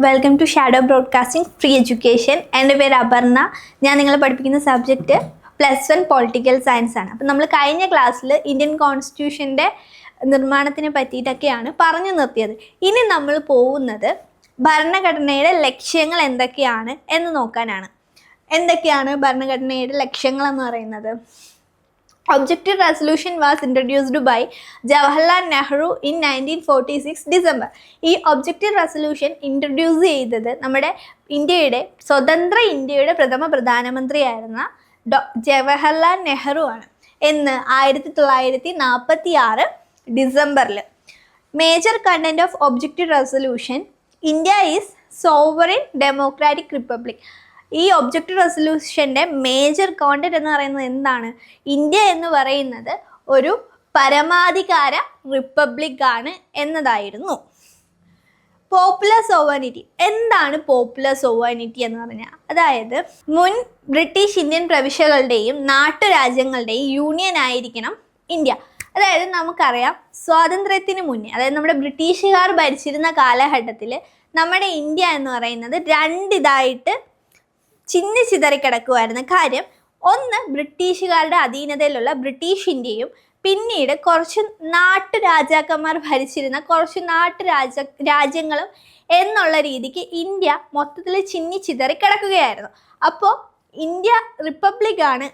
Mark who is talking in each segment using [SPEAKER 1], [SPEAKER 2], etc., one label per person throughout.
[SPEAKER 1] Welcome to shadow broadcasting free education. എൻ്റെ പേര് അപർണ. ഞാൻ നിങ്ങളെ പഠിപ്പിക്കുന്ന സബ്ജക്റ്റ് +1 പൊളിറ്റിക്കൽ സയൻസ് ആണ്. അപ്പം നമ്മൾ കഴിഞ്ഞ ക്ലാസ്സിൽ ഇന്ത്യൻ കോൺസ്റ്റിറ്റ്യൂഷൻ്റെ നിർമ്മാണത്തിനെ പറ്റിയിട്ടൊക്കെയാണ് പറഞ്ഞു നിർത്തിയത്. ഇനി നമ്മൾ പോകുന്നത് ഭരണഘടനയുടെ ലക്ഷ്യങ്ങൾ എന്തൊക്കെയാണ് എന്ന് നോക്കാനാണ്. എന്തൊക്കെയാണ് ഭരണഘടനയുടെ ലക്ഷ്യങ്ങളെന്ന് പറയുന്നത്? Objective resolution was introduced by Jawaharlal Nehru in 1946 December. ഈ ഒബ്ജക്റ്റീവ് റെസൊല്യൂഷൻ ഇൻട്രൊഡ്യൂസ് ചെയ്തത് നമ്മുടെ സ്വതന്ത്ര ഇന്ത്യയുടെ പ്രഥമ പ്രധാനമന്ത്രിയായിരുന്ന ജവഹർലാൽ നെഹ്റു ആണ്. എന്ന് 1946 ഡിസംബറിൽ. Major content of objective resolution: India is sovereign democratic republic. ഈ ഒബ്ജക്റ്റീവ് റെസൊല്യൂഷൻ്റെ മേജർ കോണ്ടന്റ് എന്ന് പറയുന്നത് എന്താണ്? ഇന്ത്യ എന്ന് പറയുന്നത് ഒരു പരമാധികാര റിപ്പബ്ലിക് ആണ് എന്നതായിരുന്നു. Popular sovereignty. എന്താണ് പോപ്പുലർ സോവറിനിറ്റി എന്ന് പറഞ്ഞാൽ? അതായത് മുൻ ബ്രിട്ടീഷ് ഇന്ത്യൻ പ്രവിശ്യകളുടെയും നാട്ടുരാജ്യങ്ങളുടെയും യൂണിയൻ ആയിരിക്കണം ഇന്ത്യ. അതായത് നമുക്കറിയാം, സ്വാതന്ത്ര്യത്തിന് മുന്നേ, അതായത് നമ്മുടെ ബ്രിട്ടീഷുകാർ ഭരിച്ചിരുന്ന കാലഘട്ടത്തിൽ നമ്മുടെ ഇന്ത്യ എന്ന് പറയുന്നത് രണ്ടിതായിട്ട് ചിതറിക്കിടക്കുമായിരുന്നു. കാര്യം, ഒന്ന് ബ്രിട്ടീഷുകാരുടെ അധീനതയിലുള്ള ബ്രിട്ടീഷ് ഇന്ത്യയും പിന്നീട് കുറച്ച് നാട്ടുരാജാക്കന്മാർ ഭരിച്ചിരുന്ന കുറച്ച് രാജ്യങ്ങളും എന്നുള്ള രീതിക്ക് ഇന്ത്യ മൊത്തത്തിൽ ചിതറിക്കിടക്കുകയായിരുന്നു. അപ്പോൾ ഇന്ത്യ റിപ്പബ്ലിക്കാണ്.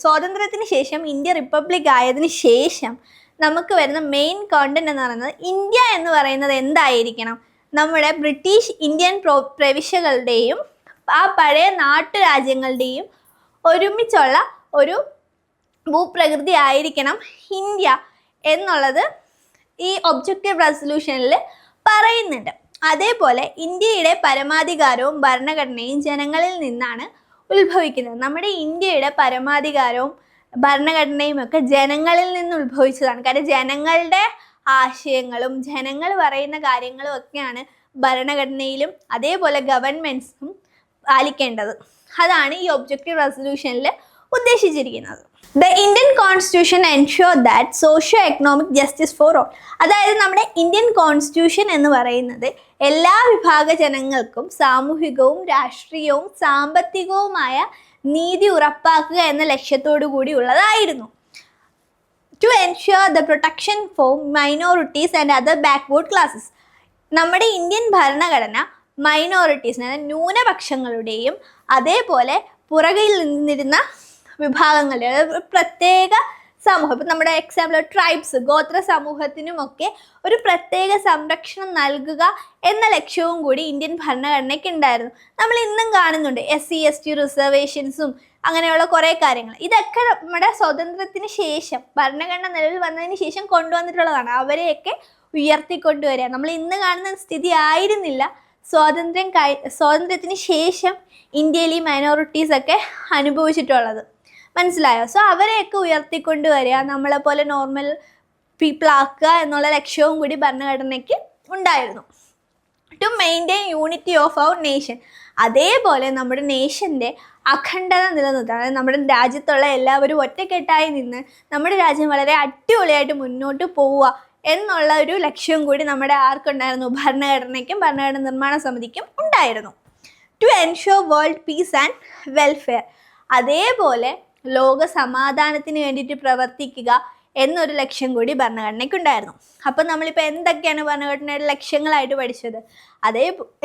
[SPEAKER 1] സ്വാതന്ത്ര്യത്തിന് ശേഷം ഇന്ത്യ റിപ്പബ്ലിക് ആയതിനു ശേഷം നമുക്ക് വരുന്ന മെയിൻ കോണ്ടന്റ് എന്ന് പറയുന്നത്, ഇന്ത്യ എന്ന് പറയുന്നത് എന്തായിരിക്കണം? നമ്മുടെ ബ്രിട്ടീഷ് ഇന്ത്യൻ പ്രവിശ്യകളുടെയും ആ പഴയ നാട്ടുരാജ്യങ്ങളുടെയും ഒരുമിച്ചുള്ള ഒരു ഭൂപ്രകൃതി ആയിരിക്കണം ഇന്ത്യ എന്നുള്ളത് ഈ ഒബ്ജക്റ്റീവ് റെസൊല്യൂഷനിൽ പറയുന്നുണ്ട്. അതേപോലെ ഇന്ത്യയുടെ പരമാധികാരവും ഭരണഘടനയും ജനങ്ങളിൽ നിന്നാണ് ഉത്ഭവിക്കുന്നത്. നമ്മുടെ ഇന്ത്യയുടെ പരമാധികാരവും ഭരണഘടനയും ഒക്കെ ജനങ്ങളിൽ നിന്ന് ഉത്ഭവിച്ചതാണ്. കാരണം ജനങ്ങളുടെ ആശയങ്ങളും ജനങ്ങൾ പറയുന്ന കാര്യങ്ങളും ഒക്കെയാണ് ഭരണഘടനയിലും അതേപോലെ ഗവൺമെൻറ്റ്സും പാലിക്കേണ്ടത്. അതാണ് ഈ ഒബ്ജക്റ്റീവ് റെസൊല്യൂഷനിൽ ഉദ്ദേശിച്ചിരിക്കുന്നത്. The Indian constitution ensure that socio economic justice for all. അതായത് നമ്മുടെ ഇന്ത്യൻ കോൺസ്റ്റിറ്റ്യൂഷൻ എന്ന് പറയുന്നത് എല്ലാ വിഭാഗ ജനങ്ങൾക്കും സാമൂഹികവും രാഷ്ട്രീയവും സാമ്പത്തികവുമായ നീതി ഉറപ്പാക്കുക എന്ന ലക്ഷ്യത്തോടു കൂടി ഉള്ളതായിരുന്നു. To ensure the protection for minorities and other backward classes. നമ്മുടെ ഇന്ത്യൻ ഭരണഘടന മൈനോറിറ്റീസിന്, അതായത് ന്യൂനപക്ഷങ്ങളുടെയും അതേപോലെ പുറകിൽ നിന്നിരുന്ന വിഭാഗങ്ങളുടെ പ്രത്യേക സമൂഹം, ഇപ്പം നമ്മുടെ എക്സാമ്പിൾ ട്രൈബ്സ്, ഗോത്ര സമൂഹത്തിനുമൊക്കെ ഒരു പ്രത്യേക സംരക്ഷണം നൽകുക എന്ന ലക്ഷ്യവും കൂടി ഇന്ത്യൻ ഭരണഘടനയ്ക്ക് ഉണ്ടായിരുന്നു. നമ്മൾ ഇന്നും കാണുന്നുണ്ട് SC/ST റിസർവേഷൻസും അങ്ങനെയുള്ള കുറേ കാര്യങ്ങൾ. ഇതൊക്കെ നമ്മുടെ സ്വാതന്ത്ര്യത്തിന് ശേഷം, ഭരണഘടന നിലവിൽ വന്നതിന് ശേഷം കൊണ്ടുവന്നിട്ടുള്ളതാണ്. അവരെയൊക്കെ ഉയർത്തിക്കൊണ്ടുവരിക. നമ്മൾ ഇന്ന് കാണുന്ന സ്ഥിതി ആയിരുന്നില്ല സ്വാതന്ത്ര്യത്തിന് ശേഷം ഇന്ത്യയിൽ ഈ മൈനോറിറ്റീസൊക്കെ അനുഭവിച്ചിട്ടുള്ളത്. മനസ്സിലായോ? സോ അവരെയൊക്കെ ഉയർത്തിക്കൊണ്ടുവരിക, നമ്മളെപ്പോലെ നോർമൽ പീപ്പിൾ ആക്കുക എന്നുള്ള ലക്ഷ്യവും കൂടി ഭരണഘടനയ്ക്ക് ഉണ്ടായിരുന്നു. To maintain unity of our nation. അതേപോലെ നമ്മുടെ നേഷൻ്റെ അഖണ്ഡത നിലനിർത്തുക. അതായത് നമ്മുടെ രാജ്യത്തുള്ള എല്ലാവരും ഒറ്റക്കെട്ടായി നിന്ന് നമ്മുടെ രാജ്യം വളരെ അടിപൊളിയായിട്ട് മുന്നോട്ട് പോവുക എന്നുള്ള ഒരു ലക്ഷ്യവും കൂടി നമ്മുടെ ആർക്കുണ്ടായിരുന്നു? ഭരണഘടനയ്ക്കും ഭരണഘടന നിർമ്മാണ സമിതിക്കും ഉണ്ടായിരുന്നു. To ensure world peace and welfare. അതേപോലെ ലോക സമാധാനത്തിന് വേണ്ടിയിട്ട് പ്രവർത്തിക്കുക എന്നൊരു ലക്ഷ്യം കൂടി ഭരണഘടനയ്ക്കുണ്ടായിരുന്നു. അപ്പം നമ്മളിപ്പോൾ എന്തൊക്കെയാണ് ഭരണഘടനയുടെ ലക്ഷ്യങ്ങളായിട്ട് പഠിച്ചത്?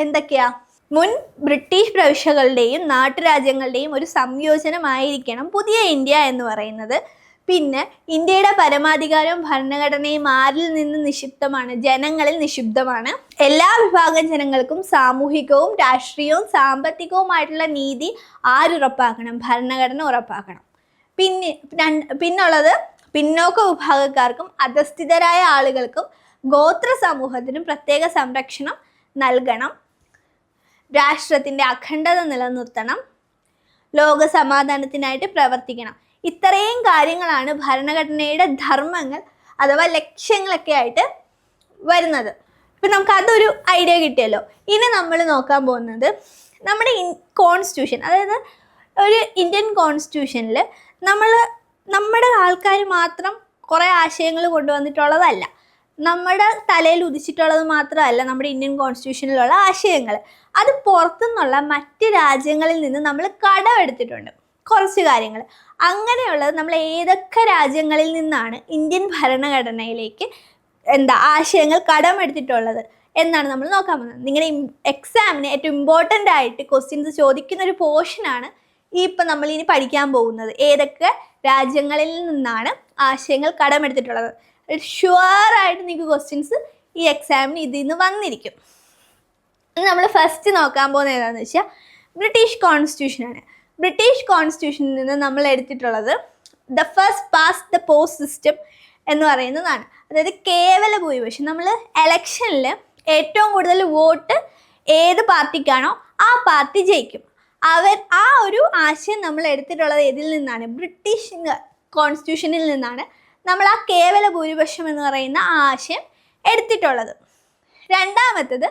[SPEAKER 1] എന്തൊക്കെയാ? മുൻ ബ്രിട്ടീഷ് പ്രവിശ്യകളുടെയും നാട്ടുരാജ്യങ്ങളുടെയും ഒരു സംയോജനമായിരിക്കണം പുതിയ ഇന്ത്യ എന്ന് പറയുന്നത്. പിന്നെ ഇന്ത്യയുടെ പരമാധികാരവും ഭരണഘടനയും ആരിൽ നിന്ന് നിക്ഷിപ്തമാണ്? ജനങ്ങളിൽ നിക്ഷിപ്തമാണ്. എല്ലാ വിഭാഗം ജനങ്ങൾക്കും സാമൂഹികവും രാഷ്ട്രീയവും സാമ്പത്തികവുമായിട്ടുള്ള നീതി ആരുറപ്പാക്കണം? ഭരണഘടന ഉറപ്പാക്കണം. പിന്നുള്ളത് പിന്നോക്ക വിഭാഗക്കാർക്കും അധസ്ഥിതരായ ആളുകൾക്കും ഗോത്ര സമൂഹത്തിനും പ്രത്യേക സംരക്ഷണം നൽകണം. രാഷ്ട്രത്തിൻ്റെ അഖണ്ഡത നിലനിർത്തണം. ലോക സമാധാനത്തിനായിട്ട് പ്രവർത്തിക്കണം. ഇത്രയും കാര്യങ്ങളാണ് ഭരണഘടനയുടെ ധർമ്മങ്ങൾ അഥവാ ലക്ഷ്യങ്ങളൊക്കെ ആയിട്ട് വരുന്നത്. ഇപ്പം നമുക്ക് അതൊരു ഐഡിയ കിട്ടിയല്ലോ. ഇനി നമ്മൾ നോക്കാൻ പോകുന്നത് നമ്മുടെ കോൺസ്റ്റിറ്റ്യൂഷൻ. അതായത് ഒരു ഇന്ത്യൻ കോൺസ്റ്റിറ്റ്യൂഷനിൽ നമ്മുടെ ആൾക്കാർ മാത്രം കുറേ ആശയങ്ങൾ കൊണ്ടുവന്നിട്ടുള്ളതല്ല. നമ്മുടെ തലയിൽ ഉദിച്ചിട്ടുള്ളത് മാത്രമല്ല നമ്മുടെ ഇന്ത്യൻ കോൺസ്റ്റിറ്റ്യൂഷനിലുള്ള ആശയങ്ങൾ. അത് പുറത്തുനിന്നുള്ള മറ്റ് രാജ്യങ്ങളിൽ നിന്ന് നമ്മൾ കടമെടുത്തിട്ടുണ്ട് കുറച്ച് കാര്യങ്ങൾ. അങ്ങനെയുള്ളത് നമ്മൾ ഏതൊക്കെ രാജ്യങ്ങളിൽ നിന്നാണ് ഇന്ത്യൻ ഭരണഘടനയിലേക്ക് ആശയങ്ങൾ കടമെടുത്തിട്ടുള്ളത് എന്നാണ് നമ്മൾ നോക്കാൻ പോകുന്നത്. നിങ്ങളുടെ എക്സാമിന് ഏറ്റവും ഇമ്പോർട്ടൻ്റ് ആയിട്ട് ക്വസ്റ്റ്യൻസ് ചോദിക്കുന്ന ഒരു പോർഷനാണ് ഇപ്പം നമ്മൾ ഇനി പഠിക്കാൻ പോകുന്നത്. ഏതൊക്കെ രാജ്യങ്ങളിൽ നിന്നാണ് ആശയങ്ങൾ കടമെടുത്തിട്ടുള്ളത്. ഷുവറായിട്ട് നിങ്ങൾക്ക് ക്വസ്റ്റ്യൻസ് ഈ എക്സാമിന് ഇതിൽ നിന്ന് വന്നിരിക്കും. നമ്മൾ ഫസ്റ്റ് നോക്കാൻ പോകുന്നത് ഏതാണെന്ന് വെച്ചാൽ ബ്രിട്ടീഷ് കോൺസ്റ്റിറ്റ്യൂഷനാണ്. ബ്രിട്ടീഷ് കോൺസ്റ്റിറ്റ്യൂഷനിൽ നിന്ന് നമ്മൾ എടുത്തിട്ടുള്ളത് the first past the post system എന്ന് പറയുന്നതാണ്. അതായത് കേവല ഭൂരിപക്ഷം. നമ്മൾ എലക്ഷനിൽ ഏറ്റവും കൂടുതൽ വോട്ട് ഏത് പാർട്ടിക്കാണോ ആ പാർട്ടി ജയിക്കും. ആ ഒരു ആശയം നമ്മൾ എടുത്തിട്ടുള്ളത് ഏതിൽ നിന്നാണ്? ബ്രിട്ടീഷ് കോൺസ്റ്റിറ്റ്യൂഷനിൽ നിന്നാണ് നമ്മൾ ആ കേവല ഭൂരിപക്ഷം എന്ന് പറയുന്ന ആ ആശയം എടുത്തിട്ടുള്ളത്. രണ്ടാമത്തേത്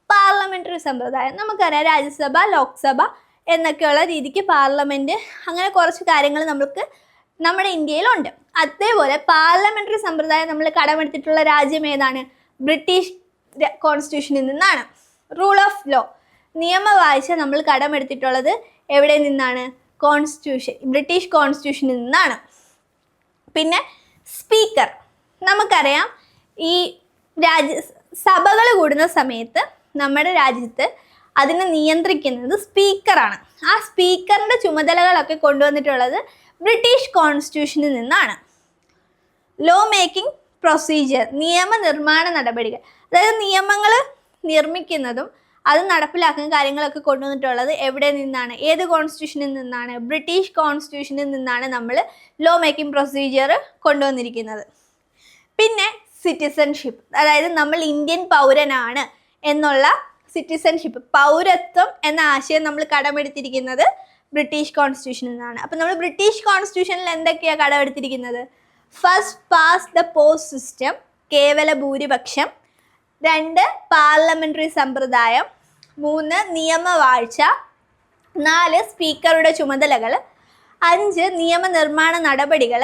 [SPEAKER 1] പാർലമെൻ്ററി സമ്പ്രദായം. നമുക്കറിയാം രാജ്യസഭ, ലോക്സഭ എന്നൊക്കെയുള്ള രീതിക്ക് പാർലമെൻറ്റ്, അങ്ങനെ കുറച്ച് കാര്യങ്ങൾ നമുക്ക് നമ്മുടെ ഇന്ത്യയിലുണ്ട്. അതേപോലെ പാർലമെൻ്ററി സമ്പ്രദായം നമ്മൾ കടമെടുത്തിട്ടുള്ള രാജ്യം ഏതാണ്? ബ്രിട്ടീഷ് കോൺസ്റ്റിറ്റ്യൂഷനിൽ നിന്നാണ്. റൂൾ ഓഫ് ലോ, നിയമവാഴ്ച നമ്മൾ കടമെടുത്തിട്ടുള്ളത് എവിടെ നിന്നാണ്? ബ്രിട്ടീഷ് കോൺസ്റ്റിറ്റ്യൂഷനിൽ നിന്നാണ്. പിന്നെ സ്പീക്കർ, നമുക്കറിയാം ഈ സഭകൾ കൂടുന്ന സമയത്ത് നമ്മുടെ രാജ്യത്ത് അതിനെ നിയന്ത്രിക്കുന്നത് സ്പീക്കറാണ്. ആ സ്പീക്കറിൻ്റെ ചുമതലകളൊക്കെ കൊണ്ടുവന്നിട്ടുള്ളത് ബ്രിട്ടീഷ് കോൺസ്റ്റിറ്റ്യൂഷനിൽ നിന്നാണ്. ലോ മേക്കിംഗ് പ്രൊസീജിയർ, നിയമനിർമ്മാണ നടപടികൾ, അതായത് നിയമങ്ങൾ നിർമ്മിക്കുന്നതും അത് നടപ്പിലാക്കുന്ന കാര്യങ്ങളൊക്കെ കൊണ്ടുവന്നിട്ടുള്ളത് എവിടെ നിന്നാണ്? ഏത് കോൺസ്റ്റിറ്റ്യൂഷനിൽ നിന്നാണ്? ബ്രിട്ടീഷ് കോൺസ്റ്റിറ്റ്യൂഷനിൽ നിന്നാണ് നമ്മൾ ലോ മേക്കിംഗ് പ്രൊസീജിയർ കൊണ്ടുവന്നിരിക്കുന്നത്. പിന്നെ സിറ്റിസൺഷിപ്പ്, അതായത് നമ്മൾ ഇന്ത്യൻ പൗരനാണ് എന്നുള്ള സിറ്റിസൺഷിപ്പ്, പൗരത്വം എന്ന ആശയം നമ്മൾ കടമെടുത്തിരിക്കുന്നത് ബ്രിട്ടീഷ് കോൺസ്റ്റിറ്റ്യൂഷനിൽ നിന്നാണ്. അപ്പം നമ്മൾ ബ്രിട്ടീഷ് കോൺസ്റ്റിറ്റ്യൂഷനിൽ എന്തൊക്കെയാണ് കടമെടുത്തിരിക്കുന്നത്? First past the post system, കേവല ഭൂരിപക്ഷം. 2 പാർലമെൻ്ററി സമ്പ്രദായം. 3 നിയമവാഴ്ച. 4 സ്പീക്കറുടെ ചുമതലകൾ. 5 നിയമനിർമ്മാണ നടപടികൾ.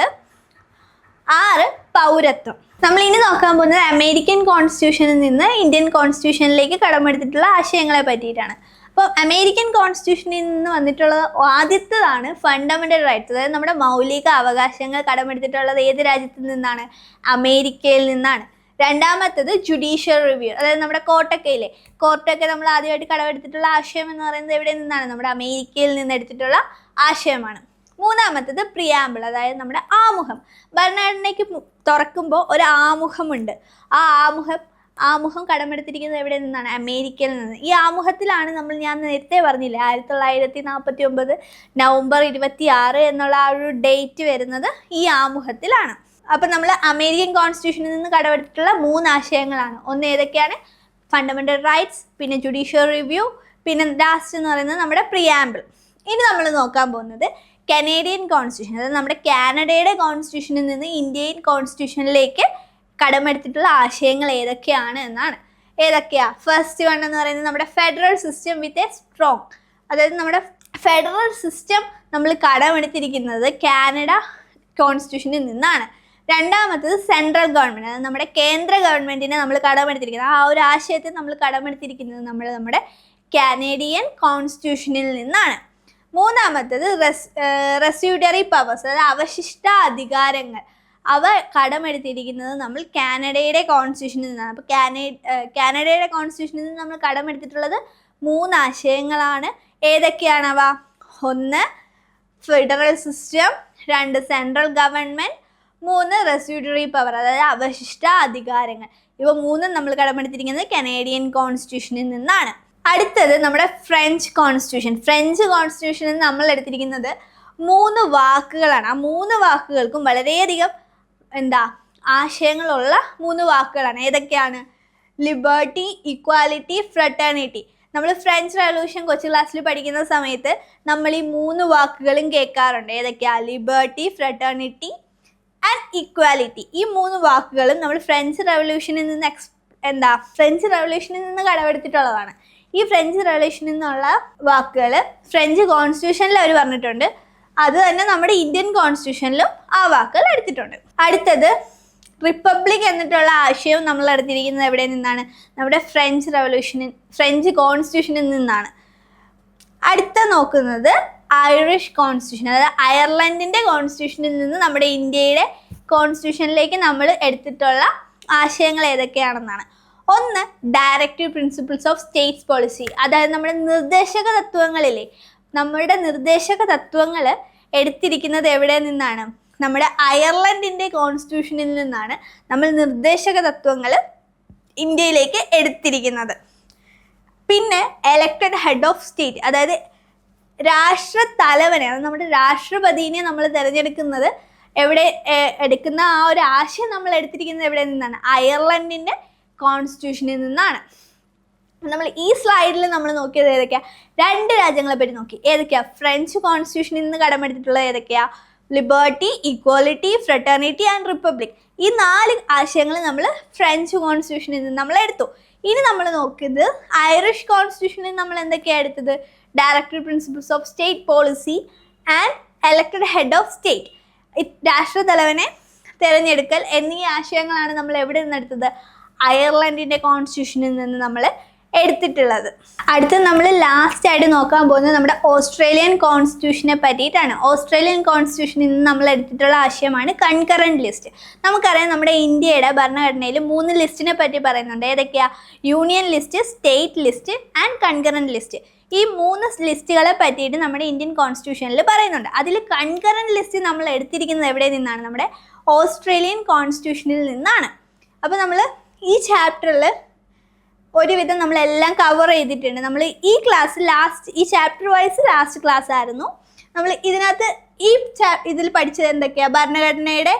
[SPEAKER 1] 6 പൗരത്വം. നമ്മൾ ഇനി നോക്കാൻ പോകുന്നത് അമേരിക്കൻ കോൺസ്റ്റിറ്റ്യൂഷനിൽ നിന്ന് ഇന്ത്യൻ കോൺസ്റ്റിറ്റ്യൂഷനിലേക്ക് കടമെടുത്തിട്ടുള്ള ആശയങ്ങളെ പറ്റിയിട്ടാണ്. അപ്പോൾ അമേരിക്കൻ കോൺസ്റ്റിറ്റ്യൂഷനിൽ നിന്ന് വന്നിട്ടുള്ളത് ആദ്യത്തേതാണ് ഫണ്ടമെൻ്റൽ റൈറ്റ്സ്, അതായത് നമ്മുടെ മൗലിക അവകാശങ്ങൾ കടമെടുത്തിട്ടുള്ളത് ഏത് രാജ്യത്തിൽ നിന്നാണ്? അമേരിക്കയിൽ നിന്നാണ്. രണ്ടാമത്തേത് ജുഡീഷ്യൽ റിവ്യൂ, അതായത് നമ്മുടെ കോർട്ടൊക്കെ നമ്മൾ ആദ്യമായിട്ട് കടമെടുത്തിട്ടുള്ള ആശയം എന്ന് പറയുന്നത് എവിടെ നിന്നാണ്? നമ്മുടെ അമേരിക്കയിൽ നിന്ന് എടുത്തിട്ടുള്ള ആശയമാണ്. മൂന്നാമത്തേത് പ്രിയാമ്പിൾ, അതായത് നമ്മുടെ ആമുഖം. ഭരണഘടനയ്ക്ക് തുറക്കുമ്പോൾ ഒരു ആമുഖമുണ്ട്. ആ ആമുഖം കടമെടുത്തിരിക്കുന്നത് എവിടെ നിന്നാണ്? അമേരിക്കയിൽ നിന്ന്. ഈ ആമുഖത്തിലാണ് ഞാൻ നേരത്തെ പറഞ്ഞില്ലേ 1949 നവംബർ 26 എന്നുള്ള ആ ഒരു ഡേറ്റ് വരുന്നത് ഈ ആമുഖത്തിലാണ്. അപ്പം നമ്മൾ അമേരിക്കൻ കോൺസ്റ്റിറ്റ്യൂഷനിൽ നിന്ന് കടമെടുത്തിട്ടുള്ള 3 ആശയങ്ങളാണ്. ഒന്ന് ഏതൊക്കെയാണ്? ഫണ്ടമെൻ്റൽ റൈറ്റ്സ്, പിന്നെ ജുഡീഷ്യൽ റിവ്യൂ, പിന്നെ ലാസ്റ്റ് എന്ന് പറയുന്നത് നമ്മുടെ പ്രിയാമ്പിൾ. ഇനി നമ്മൾ നോക്കാൻ പോകുന്നത് കനേഡിയൻ കോൺസ്റ്റിറ്റ്യൂഷൻ, അതായത് നമ്മുടെ കാനഡയുടെ കോൺസ്റ്റിറ്റ്യൂഷനിൽ നിന്ന് ഇന്ത്യൻ കോൺസ്റ്റിറ്റ്യൂഷനിലേക്ക് കടമെടുത്തിട്ടുള്ള ആശയങ്ങൾ ഏതൊക്കെയാണ് എന്നാണ്. ഏതൊക്കെയാ? ഫസ്റ്റ് വൺ എന്ന് പറയുന്നത് നമ്മുടെ federal system with a strong, അതായത് നമ്മുടെ ഫെഡറൽ സിസ്റ്റം നമ്മൾ കടമെടുത്തിരിക്കുന്നത് കാനഡ കോൺസ്റ്റിറ്റ്യൂഷനിൽ നിന്നാണ്. രണ്ടാമത്തത് സെൻട്രൽ ഗവൺമെൻറ്, അതായത് നമ്മുടെ കേന്ദ്ര ഗവൺമെൻറ്റിനെ നമ്മൾ കടമെടുത്തിരിക്കുന്നത്, ആ ഒരു ആശയത്തെ നമ്മൾ കടമെടുത്തിരിക്കുന്നത് നമ്മുടെ കാനേഡിയൻ കോൺസ്റ്റിറ്റ്യൂഷനിൽ നിന്നാണ്. മൂന്നാമത്തത് റെസ്യൂഡറി പവേഴ്സ്, അതായത് അവശിഷ്ട അധികാരങ്ങൾ, അവ കടമെടുത്തിരിക്കുന്നത് നമ്മൾ കാനഡയുടെ കോൺസ്റ്റിറ്റ്യൂഷനിൽ നിന്നാണ്. അപ്പോൾ കാനഡയുടെ കോൺസ്റ്റിറ്റ്യൂഷനിൽ നിന്ന് നമ്മൾ കടമെടുത്തിട്ടുള്ളത് 3 ആശയങ്ങളാണ്. ഏതൊക്കെയാണവ? 1 federal system, 2 central government, 3 residuary power, അതായത് അവശിഷ്ട അധികാരങ്ങൾ. ഇവ 3 നമ്മൾ കടമെടുത്തിരിക്കുന്നത് കനേഡിയൻ കോൺസ്റ്റിറ്റ്യൂഷനിൽ നിന്നാണ്. അടുത്തത് നമ്മുടെ ഫ്രഞ്ച് കോൺസ്റ്റിറ്റ്യൂഷനിൽ നമ്മൾ എടുത്തിരിക്കുന്നത് 3 വാക്കുകളാണ്. ആ 3 വാക്കുകൾക്കും വളരെയധികം ആശയങ്ങളുള്ള 3 വാക്കുകളാണ്. ഏതൊക്കെയാണ്? Liberty, equality, fraternity. നമ്മൾ ഫ്രഞ്ച് റവല്യൂഷൻ കൊച്ചു ക്ലാസ്സിൽ പഠിക്കുന്ന സമയത്ത് നമ്മൾ ഈ 3 വാക്കുകളും കേൾക്കാറുണ്ട്. ഏതൊക്കെയാ? Liberty, fraternity and equality. ഈ 3 വാക്കുകളും നമ്മൾ ഫ്രഞ്ച് റവല്യൂഷനിൽ നിന്ന് കടമെടുത്തിട്ടുള്ളതാണ്. ഈ ഫ്രഞ്ച് റവല്യൂഷനിൽ നിന്നുള്ള വാക്കുകൾ ഫ്രഞ്ച് കോൺസ്റ്റിറ്റ്യൂഷനിൽ അവർ പറഞ്ഞിട്ടുണ്ട്. അത് തന്നെ നമ്മുടെ ഇന്ത്യൻ കോൺസ്റ്റിറ്റ്യൂഷനിലും ആ വാക്കുകൾ എടുത്തിട്ടുണ്ട്. അടുത്തത് റിപ്പബ്ലിക് എന്നിട്ടുള്ള ആശയം നമ്മൾ എടുത്തിരിക്കുന്നത് എവിടെ നിന്നാണ്? നമ്മുടെ ഫ്രഞ്ച് കോൺസ്റ്റിറ്റ്യൂഷനിൽ നിന്നാണ്. അടുത്ത നോക്കുന്നത് ഐറിഷ് കോൺസ്റ്റിറ്റ്യൂഷൻ, അതായത് അയർലൻഡിൻ്റെ കോൺസ്റ്റിറ്റ്യൂഷനിൽ നിന്ന് നമ്മുടെ ഇന്ത്യയുടെ കോൺസ്റ്റിറ്റ്യൂഷനിലേക്ക് നമ്മൾ എടുത്തിട്ടുള്ള ആശയങ്ങൾ ഏതൊക്കെയാണെന്നാണ്. ഒന്ന്, directive principles of States policy, അതായത് നമ്മുടെ നിർദ്ദേശക തത്വങ്ങളിലെ നമ്മളുടെ നിർദ്ദേശക തത്വങ്ങൾ എടുത്തിരിക്കുന്നത് എവിടെ നിന്നാണ്? നമ്മുടെ അയർലൻഡിൻ്റെ കോൺസ്റ്റിറ്റ്യൂഷനിൽ നിന്നാണ് നമ്മൾ നിർദ്ദേശക തത്വങ്ങൾ ഇന്ത്യയിലേക്ക് എടുത്തിരിക്കുന്നത്. പിന്നെ എലക്റ്റഡ് ഹെഡ് ഓഫ് സ്റ്റേറ്റ്, അതായത് രാഷ്ട്രത്തലവനെ, അത് നമ്മുടെ രാഷ്ട്രപതിനെ നമ്മൾ തിരഞ്ഞെടുക്കുന്നത് എവിടെ എടുക്കുന്ന ആ ഒരു ആശയം നമ്മൾ എടുത്തിരിക്കുന്നത് എവിടെ നിന്നാണ്? അയർലൻഡിൻ്റെ കോൺസ്റ്റിറ്റ്യൂഷനിൽ നിന്നാണ്. നമ്മൾ ഈ സ്ലൈഡിൽ നമ്മൾ നോക്കിയത് ഏതൊക്കെയാണ്? 2 രാജ്യങ്ങളെ പറ്റി നോക്കി. ഏതൊക്കെയാണ്? ഫ്രഞ്ച് കോൺസ്റ്റിറ്റ്യൂഷനിൽ നിന്ന് കടമെടുത്തിട്ടുള്ളത് ഏതൊക്കെയാണ്? Liberty, equality, fraternity and republic. ഈ 4 ആശയങ്ങൾ നമ്മൾ ഫ്രഞ്ച് കോൺസ്റ്റിറ്റ്യൂഷനിൽ നിന്ന് നമ്മൾ എടുത്തു. ഇനി നമ്മൾ നോക്കുന്നത് ഐറിഷ് കോൺസ്റ്റിറ്റ്യൂഷനിൽ നമ്മൾ എന്തൊക്കെയാണ് എടുത്തത്? Directive principles of state policy and elected head of state, രാഷ്ട്രതലവനെ തിരഞ്ഞെടുക്കൽ എന്നീ ആശയങ്ങളാണ് നമ്മൾ എവിടെ നിന്ന് എടുത്തത്? അയർലൻഡിൻ്റെ കോൺസ്റ്റിറ്റ്യൂഷനിൽ നിന്ന് നമ്മൾ എടുത്തിട്ടുള്ളത്. അടുത്ത് നമ്മൾ ലാസ്റ്റ് ആയിട്ട് നോക്കാൻ പോകുന്നത് നമ്മുടെ ഓസ്ട്രേലിയൻ കോൺസ്റ്റിറ്റ്യൂഷനെ പറ്റിയിട്ടാണ്. ഓസ്ട്രേലിയൻ കോൺസ്റ്റിറ്റ്യൂഷനിൽ നിന്ന് നമ്മൾ എടുത്തിട്ടുള്ള ആശയമാണ് കൺകറൻറ്റ് ലിസ്റ്റ്. നമുക്കറിയാം നമ്മുടെ ഇന്ത്യയുടെ ഭരണഘടനയിൽ 3 ലിസ്റ്റിനെ പറ്റി പറയുന്നുണ്ട്. ഏതൊക്കെയാ? Union list, state list and concurrent list. ഈ 3 ലിസ്റ്റുകളെ പറ്റിയിട്ട് നമ്മുടെ ഇന്ത്യൻ കോൺസ്റ്റിറ്റ്യൂഷനിൽ പറയുന്നുണ്ട്. അതിൽ കൺകറൻറ്റ് ലിസ്റ്റ് നമ്മൾ എടുത്തിരിക്കുന്നത് എവിടെ നിന്നാണ്? നമ്മുടെ ഓസ്ട്രേലിയൻ കോൺസ്റ്റിറ്റ്യൂഷനിൽ നിന്നാണ്. അപ്പോൾ നമ്മൾ ഈ ചാപ്റ്ററിൽ ഒരുവിധം നമ്മളെല്ലാം കവർ ചെയ്തിട്ടുണ്ട്. നമ്മൾ ഈ ക്ലാസ് ഈ ചാപ്റ്റർ വൈസ് ലാസ്റ്റ് ക്ലാസ് ആയിരുന്നു. നമ്മൾ ഇതിനകത്ത് ഇതിൽ പഠിച്ചത് എന്തൊക്കെയാണ്? ഭരണഘടനയുടെ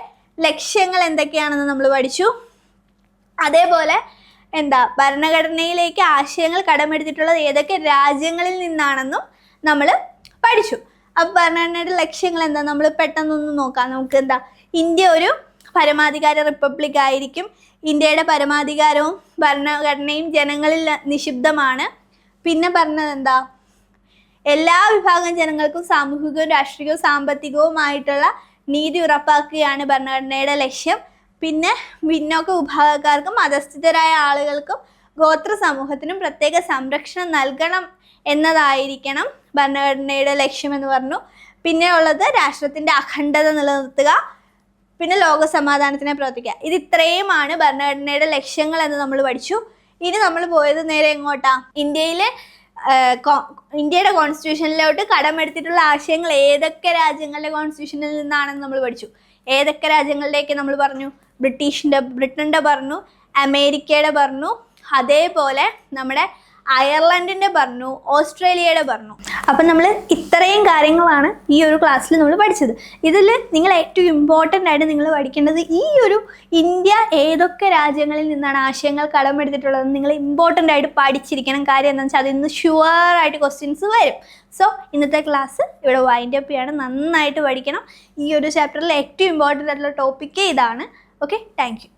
[SPEAKER 1] ലക്ഷ്യങ്ങൾ എന്തൊക്കെയാണെന്ന് നമ്മൾ പഠിച്ചു. അതേപോലെ ഭരണഘടനയിലേക്ക് ആശയങ്ങൾ കടമെടുത്തിട്ടുള്ളത് ഏതൊക്കെ രാജ്യങ്ങളിൽ നിന്നാണെന്നും നമ്മൾ പഠിച്ചു. അപ്പോൾ ഭരണഘടനയുടെ ലക്ഷ്യങ്ങൾ എന്താ? നമ്മൾ പെട്ടെന്നൊന്ന് നോക്കാം. നമുക്ക് ഇന്ത്യ ഒരു പരമാധികാര റിപ്പബ്ലിക് ആയിരിക്കും. ഇന്ത്യയുടെ പരമാധികാരവും ഭരണഘടനയും ജനങ്ങളിൽ നിക്ഷിപ്തമാണ്. പിന്നെ പറഞ്ഞത് എല്ലാ വിഭാഗം ജനങ്ങൾക്കും സാമൂഹികവും രാഷ്ട്രീയവും സാമ്പത്തികവുമായിട്ടുള്ള നീതി ഉറപ്പാക്കുകയാണ് ഭരണഘടനയുടെ ലക്ഷ്യം. പിന്നെ പിന്നോക്ക വിഭാഗക്കാർക്കും മതസ്ഥിതരായ ആളുകൾക്കും ഗോത്ര സമൂഹത്തിനും പ്രത്യേക സംരക്ഷണം നൽകണം എന്നതായിരിക്കണം ഭരണഘടനയുടെ ലക്ഷ്യമെന്ന് പറഞ്ഞു. പിന്നെ ഉള്ളത് രാഷ്ട്രത്തിൻ്റെ അഖണ്ഡത നിലനിർത്തുക, പിന്നെ ലോക സമാധാനത്തിനെ പ്രവർത്തിക്കുക. ഇത് ഇത്രയുമാണ് ഭരണഘടനയുടെ ലക്ഷ്യങ്ങൾ എന്ന് നമ്മൾ പഠിച്ചു. ഇനി നമ്മൾ പോയത് നേരെ എങ്ങോട്ടാ? ഇന്ത്യയുടെ കോൺസ്റ്റിറ്റ്യൂഷനിലോട്ട് കടമെടുത്തിട്ടുള്ള ആശയങ്ങൾ ഏതൊക്കെ രാജ്യങ്ങളുടെ കോൺസ്റ്റിറ്റ്യൂഷനിൽ നിന്നാണെന്ന് നമ്മൾ പഠിച്ചു. ഏതൊക്കെ രാജ്യങ്ങളിലേക്ക് നമ്മൾ പറഞ്ഞു? ബ്രിട്ടൻ്റെ പറഞ്ഞു, അമേരിക്കയുടെ പറഞ്ഞു, അതേപോലെ നമ്മുടെ അയർലൻഡിൻ്റെ പറഞ്ഞു, ഓസ്ട്രേലിയയുടെ പറഞ്ഞു. അപ്പം നമ്മൾ ഇത്രയും കാര്യങ്ങളാണ് ഈ ഒരു ക്ലാസ്സിൽ നമ്മൾ പഠിച്ചത്. ഇതിൽ നിങ്ങൾ ഏറ്റവും ഇമ്പോർട്ടൻ്റ് ആയിട്ട് നിങ്ങൾ പഠിക്കേണ്ടത് ഈ ഒരു ഇന്ത്യ ഏതൊക്കെ രാജ്യങ്ങളിൽ നിന്നാണ് ആശയങ്ങൾ കടമെടുത്തിട്ടുള്ളതെന്ന് നിങ്ങൾ ഇമ്പോർട്ടൻ്റ് ആയിട്ട് പഠിച്ചിരിക്കണം. കാര്യം എന്താണെന്ന് വെച്ചാൽ അതിൽ നിന്ന് ഷുവറായിട്ട് ക്വസ്റ്റ്യൻസ് വരും. സോ ഇന്നത്തെ ക്ലാസ് ഇവിടെ വൈൻഡ് അപ്പ് ചെയ്യാണ്. നന്നായിട്ട് പഠിക്കണം. ഈ ഒരു ചാപ്റ്ററിൽ ഏറ്റവും ഇമ്പോർട്ടൻ്റ് ആയിട്ടുള്ള ടോപ്പിക്ക് ഇതാണ്. Okay, thank you.